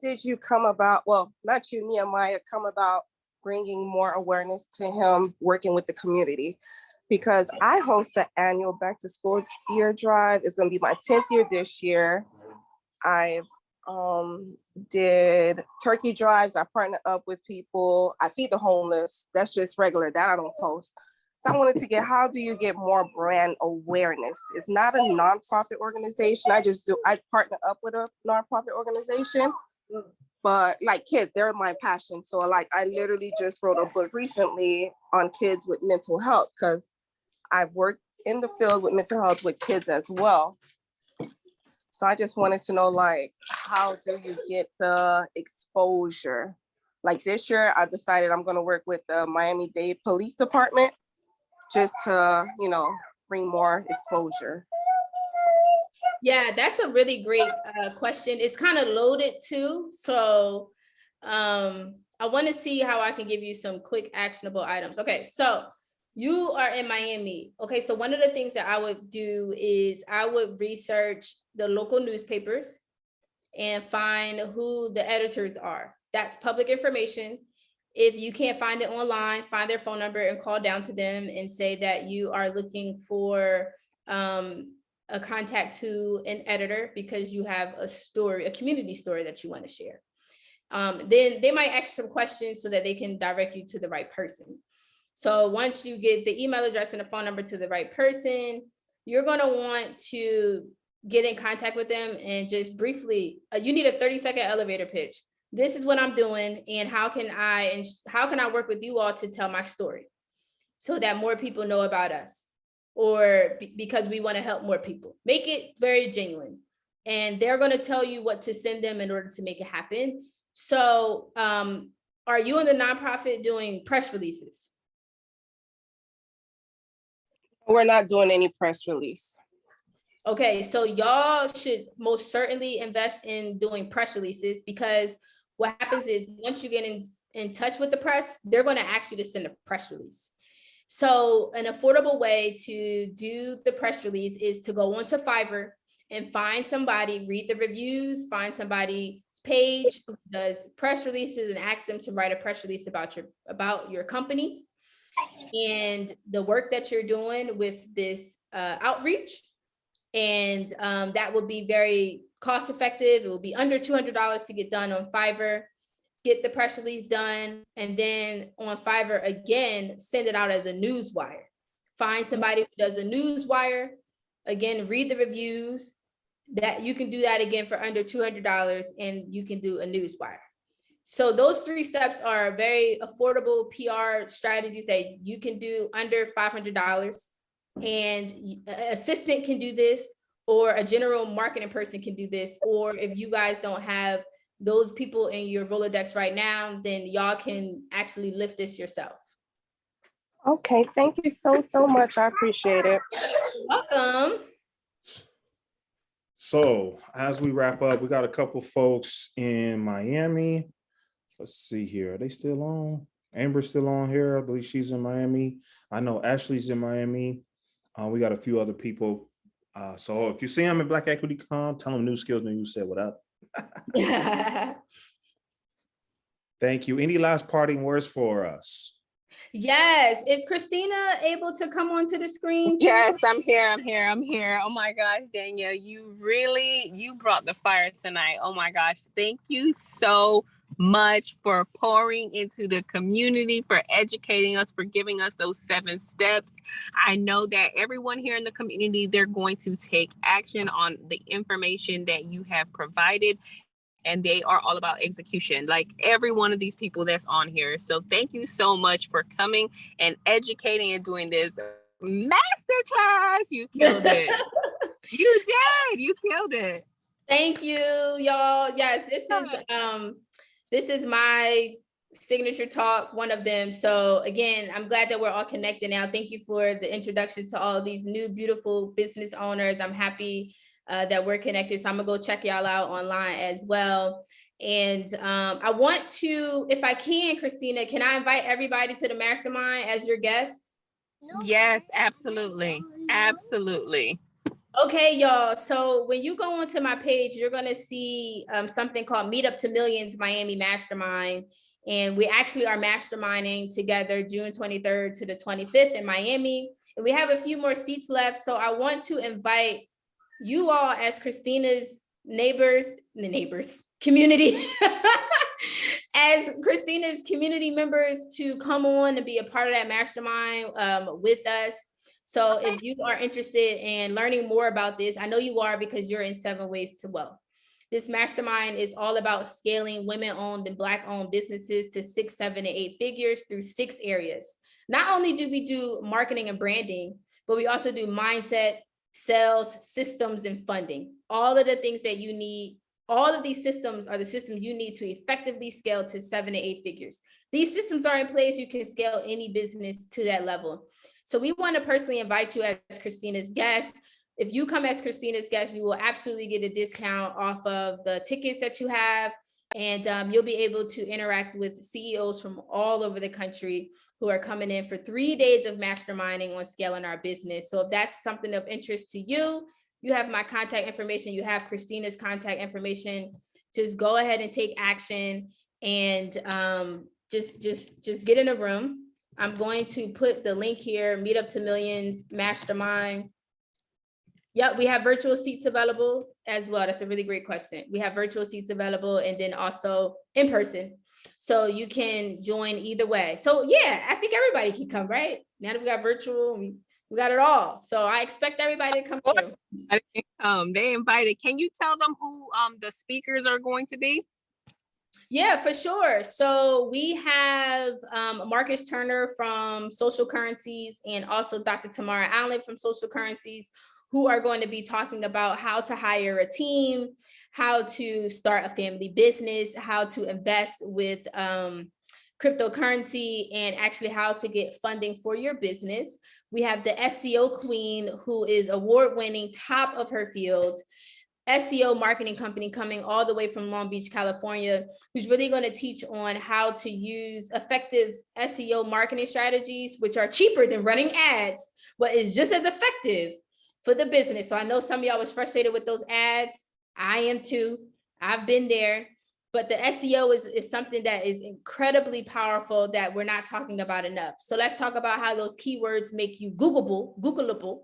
S4: did you come about, well, not you, Nehemiah, come about bringing more awareness to him working with the community? Because I host the annual back to school year drive. It's going to be my 10th year this year. I've did turkey drives. I partner up with people. I feed the homeless. That's just regular. That I don't post. So I wanted to get, how do you get more brand awareness? It's not a nonprofit organization. I partner up with a nonprofit organization, but like kids, they're my passion. So like, I literally just wrote a book recently on kids with mental health, because I've worked in the field with mental health with kids as well. So I just wanted to know, like, how do you get the exposure? Like this year, I decided I'm going to work with the Miami-Dade Police Department just to, you know, bring more exposure.
S2: Yeah, that's a really great question. It's kind of loaded too. So I want to see how I can give you some quick actionable items. Okay, so you are in Miami. Okay, so one of the things that I would do is I would research the local newspapers and find who the editors are. That's public information. If you can't find it online, find their phone number and call down to them and say that you are looking for a contact to an editor because you have a story, a community story that you want to share. Then they might ask you some questions so that they can direct you to the right person. So once you get the email address and the phone number to the right person, you're going to want to get in contact with them and just briefly, you need a 30-second elevator pitch. This is what I'm doing, and how can I work with you all to tell my story so that more people know about us, or because we want to help more people. Make it very genuine, and they're going to tell you what to send them in order to make it happen. So are you in the nonprofit doing press releases?
S4: We're not doing any press release.
S2: Okay, so y'all should most certainly invest in doing press releases, because what happens is once you get in touch with the press, they're going to ask you to send a press release. So an affordable way to do the press release is to go onto Fiverr and find somebody, read the reviews, find somebody's page who does press releases, and ask them to write a press release about your company and the work that you're doing with this outreach. And that will be very cost effective. It will be under $200 to get done on Fiverr. Get the press release done, and then on Fiverr again, send it out as a newswire. Find somebody who does a newswire. Again, read the reviews. That you can do that again for under $200, and you can do a newswire. So those 3 steps are very affordable PR strategies that you can do under $500. And an assistant can do this, or a general marketing person can do this. Or if you guys don't have those people in your Rolodex right now, then y'all can actually lift this yourself.
S4: Okay, thank you so much. I appreciate it.
S2: Welcome.
S1: So as we wrap up, we got a couple folks in Miami. Let's see here. Are they still on? Amber's still on here. I believe she's in Miami. I know Ashley's in Miami. We got a few other people. So if you see them at Black Equity Con, tell them New Skills New You said what up. Thank you. Any last parting words for us?
S2: Yes. Is Christina able to come onto the screen?
S7: Yes, I'm here. Oh my gosh, Danielle, you brought the fire tonight. Oh my gosh. Thank you so much for pouring into the community, for educating us, for giving us those 7 steps. I know that everyone here in the community, they're going to take action on the information that you have provided. And they are all about execution, like every one of these people that's on here. So thank you so much for coming and educating and doing this masterclass. You killed it. You killed it.
S2: Thank you, y'all. Yes, this is my signature talk, one of them. So again, I'm glad that we're all connected now. Thank you for the introduction to all of these new beautiful business owners. I'm happy that we're connected. So I'm gonna go check y'all out online as well. And I want to, if I can, Christina, can I invite everybody to the mastermind as your guest?
S7: Yes, absolutely. Absolutely.
S2: Okay, y'all. So when you go onto my page, you're gonna see something called Meet Up to Millions Miami Mastermind. And we actually are masterminding together June 23rd to the 25th in Miami. And we have a few more seats left. So I want to invite you all as Christina's community, as Christina's community members, to come on and be a part of that mastermind with us. So if you are interested in learning more about this, I know you are, because you're in 7 Ways to Wealth. This mastermind is all about scaling women-owned and Black-owned businesses to 6, 7, and 8 figures through 6 areas. Not only do we do marketing and branding, but we also do mindset, sales, systems, and funding. All of the things that you need, all of these systems are the systems you need to effectively scale to 7 to 8 figures. These systems are in place. You can scale any business to that level. So we want to personally invite you as Christina's guest. If you come as Christina's guest, you will absolutely get a discount off of the tickets that you have. And you'll be able to interact with CEOs from all over the country who are coming in for 3 days of masterminding on scaling our business. So if that's something of interest to you, you have my contact information, you have Christina's contact information. Just go ahead and take action, and just get in a room. I'm going to put the link here, Meet Up to Millions Mastermind. Yep, we have virtual seats available as well. That's a really great question. We have virtual seats available, and then also in person. So you can join either way. So yeah, I think everybody can come, right? Now that we got virtual, we got it all. So I expect everybody to come through.
S7: They invited. Can you tell them who the speakers are going to be?
S2: Yeah, for sure. So we have Marcus Turner from Social Currencies, and also Dr. Tamara Allen from Social Currencies, who are going to be talking about how to hire a team, how to start a family business, how to invest with cryptocurrency and actually how to get funding for your business. We have the SEO queen, who is award-winning, top of her field, SEO marketing company coming all the way from Long Beach, California, who's really going to teach on how to use effective SEO marketing strategies, which are cheaper than running ads, but is just as effective for the business. So I know some of y'all was frustrated with those ads. I am too. I've been there. But the SEO is something that is incredibly powerful that we're not talking about enough. So let's talk about how those keywords make you Googleable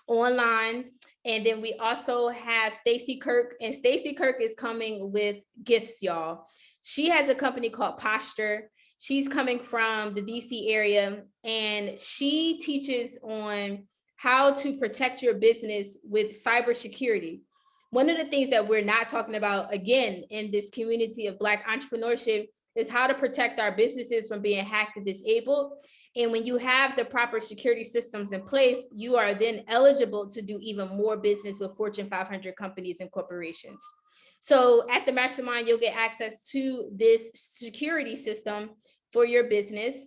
S2: online. And then we also have Stacey Kirk, and Stacey Kirk is coming with gifts, y'all. She has a company called Posture. She's coming from the DC area, and she teaches on how to protect your business with cybersecurity. One of the things that we're not talking about, again, in this community of Black entrepreneurship is how to protect our businesses from being hacked and disabled. And when you have the proper security systems in place, you are then eligible to do even more business with Fortune 500 companies and corporations. So at the Mastermind, you'll get access to this security system for your business.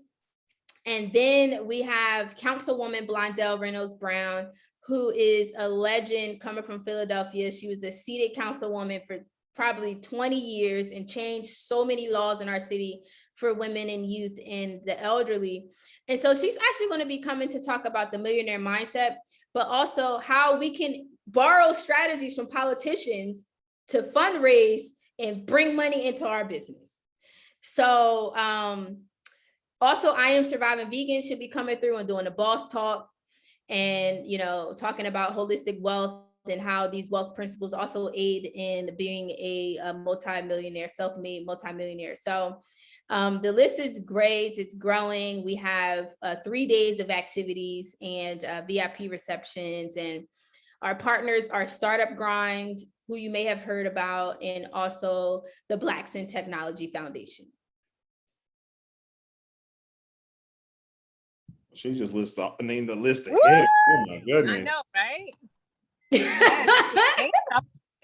S2: And then we have Councilwoman Blondell Reynolds Brown, who is a legend coming from Philadelphia. She was a seated councilwoman for probably 20 years and changed so many laws in our city for women and youth and the elderly. And so she's actually going to be coming to talk about the millionaire mindset, but also how we can borrow strategies from politicians to fundraise and bring money into our business. So also, I Am Surviving Vegan should be coming through and doing a boss talk, and talking about holistic wealth and how these wealth principles also aid in being a multi-millionaire, self-made multi-millionaire. So the list is great. It's growing. We have 3 days of activities and VIP receptions, and our partners are Startup Grind, who you may have heard about, and also the Blacks in Technology Foundation.
S1: She just named the list ahead. Oh my goodness.
S7: I know, right?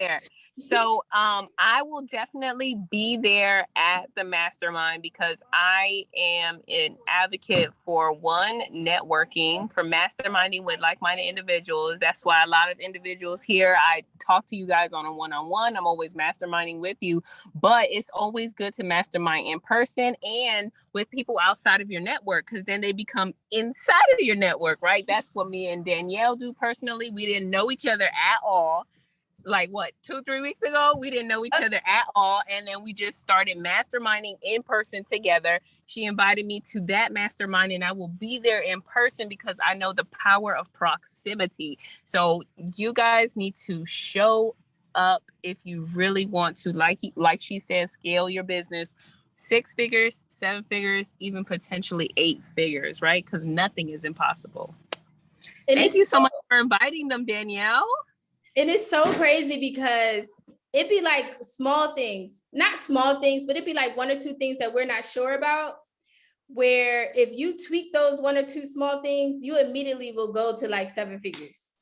S7: There. So I will definitely be there at the Mastermind because I am an advocate for networking, for masterminding with like-minded individuals. That's why a lot of individuals here, I talk to you guys on a one-on-one. I'm always masterminding with you, but it's always good to mastermind in person and with people outside of your network, because then they become inside of your network, right? That's what me and Danielle do personally. We didn't know each other at all. Like 2-3 weeks ago, we didn't know each other at all. And then we just started masterminding in person together. She invited me to that mastermind, and I will be there in person because I know the power of proximity. So you guys need to show up if you really want to, like she says, scale your business 6 figures, 7 figures, even potentially 8 figures, right? Because nothing is impossible. Thank you so much for inviting them, Danielle.
S2: And it's so crazy because it'd be like small things, not small things, but it'd be like 1 or 2 things that we're not sure about, where if you tweak those 1 or 2 small things, you immediately will go to like 7 figures,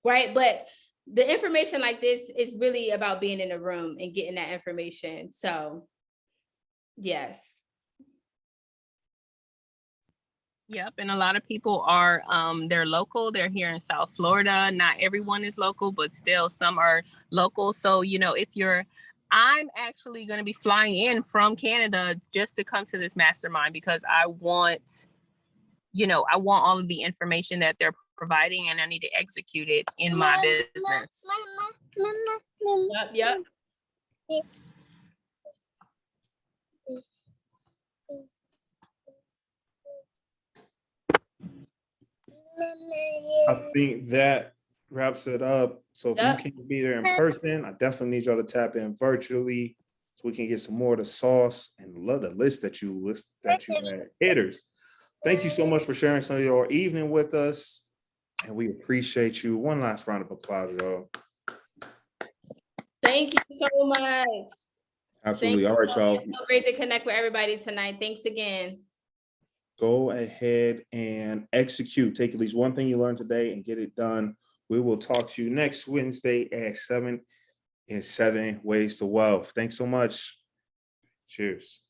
S2: right? But the information like this is really about being in a room and getting that information. So yes.
S7: Yep, and a lot of people are they're local. They're here in South Florida. Not everyone is local, but still some are local. So I'm actually going to be flying in from Canada just to come to this mastermind because I want all of the information that they're providing, and I need to execute it in my business.
S2: Yep.
S1: I think that wraps it up. So if you can't be there in person, I definitely need y'all to tap in virtually so we can get some more of the sauce and love the list that you had hitters. Thank you so much for sharing some of your evening with us, and we appreciate you. One last round of applause, y'all.
S2: Thank you so much.
S1: Absolutely. All right, y'all.
S2: It's so great to connect with everybody tonight. Thanks again.
S1: Go ahead and execute. Take at least one thing you learned today and get it done. We will talk to you next Wednesday at 7 in 7 Ways to Wealth. Thanks so much. Cheers.